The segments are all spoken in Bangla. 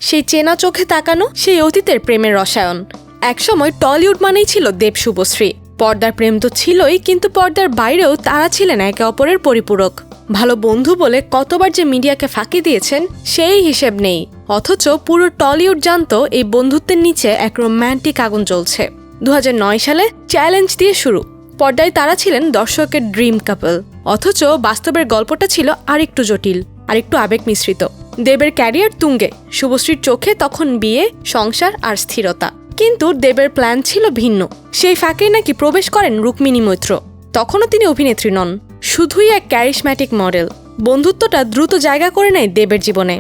সেই চেনা চোখে তাকানো, সেই অতীতের প্রেমের রসায়ন। একসময় টলিউড মানেই ছিল দেব শুভশ্রী। পর্দার প্রেম তো ছিলই, কিন্তু পর্দার বাইরেও তারা ছিলেন একে অপরের পরিপূরক। ভালো বন্ধু বলে কতবার যে মিডিয়াকে ফাঁকি দিয়েছেন সেই হিসেব নেই। অথচ পুরো টলিউড জানতো এই বন্ধুত্বের নিচে এক রোম্যান্টিক আগুন জ্বলছে। 2009 সালে চ্যালেঞ্জ দিয়ে শুরু। পর্দায় তারা ছিলেন দর্শকের ড্রিম কাপল, অথচ বাস্তবের গল্পটা ছিল আরেকটু জটিল, আরেকটু আবেগ মিশ্রিত। দেবের ক্যারিয়ার তুঙ্গে, শুভশ্রীর চোখে তখন বিয়ে, সংসার আর স্থিরতা। কিন্তু দেবের প্ল্যান ছিল ভিন্ন। সেই ফাঁকেই নাকি প্রবেশ করেন রুক্মিণী মৈত্র। তখনও তিনি অভিনেত্রী নন, শুধুই এক ক্যারিশম্যাটিক মডেল। বন্ধুত্বটা দ্রুত জায়গা করে নেয় দেবের জীবনে।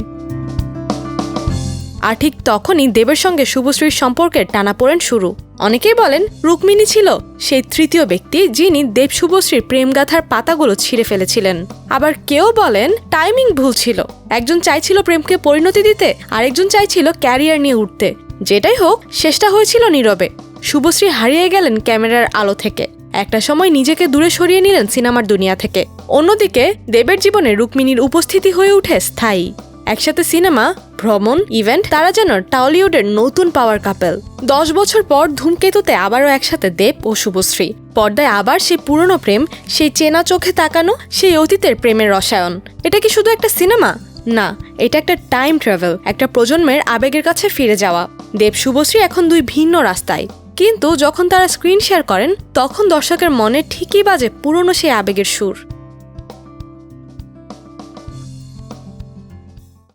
আর ঠিক তখনই দেবের সঙ্গে শুভশ্রীর সম্পর্কের টানাপোড়েন শুরু। অনেকেই বলেন রুক্মিণী ছিল সেই তৃতীয় ব্যক্তি যিনি দেব শুভশ্রীর প্রেমগাথার পাতাগুলো ছিঁড়ে ফেলেছিলেন। আবার কেউ বলেন টাইমিং ভুল ছিল। একজন চাইছিল প্রেমকে পরিণতি দিতে, আরেকজন চাইছিল ক্যারিয়ার নিয়ে উঠতে। যেটাই হোক, শেষটা হয়েছিল নীরবে। শুভশ্রী হারিয়ে গেলেন ক্যামেরার আলো থেকে। একটা সময় নিজেকে দূরে সরিয়ে নিলেন সিনেমার দুনিয়া থেকে। অন্যদিকে দেবের জীবনে রুক্মিণীর উপস্থিতি হয়ে ওঠে স্থায়ী। একসাথে সিনেমা, ভ্রমণ, ইভেন্ট, তারা যেন টলিউডের নতুন পাওয়ার কাপল। 10 বছর পর ধূমকেতুতে আবারও একসাথে দেব ও শুভশ্রী। পর্দায় আবার সেই পুরনো প্রেম, সেই চেনা চোখে তাকানো, সেই অতীতের প্রেমের রসায়ন। এটা কি শুধু একটা সিনেমা? না, এটা একটা টাইম ট্রাভেল, একটা প্রজন্মের আবেগের কাছে ফিরে যাওয়া। দেব শুভশ্রী এখন দুই ভিন্ন রাস্তায়, কিন্তু যখন তারা স্ক্রিন শেয়ার করেন তখন দর্শকের মনে ঠিকই বাজে পুরনো সেই আবেগের সুর।